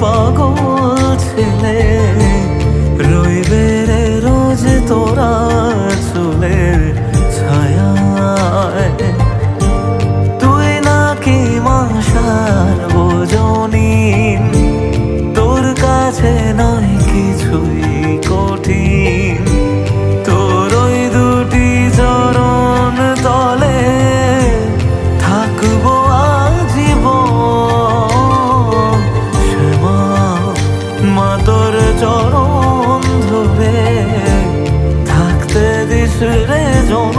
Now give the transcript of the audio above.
পাগল ছেলে রইবে রে রোজ তোরা চুলের ছায়ায়। তুই নাকি মাসার বোঝনি, তোর কাছে নয় কিছুই কঠিন। তোর ওই দুটি চরণ তলে থাকবো আজীবন। শ্যামা মা তোর চরণ ধরে থাকতে দিস রে জন।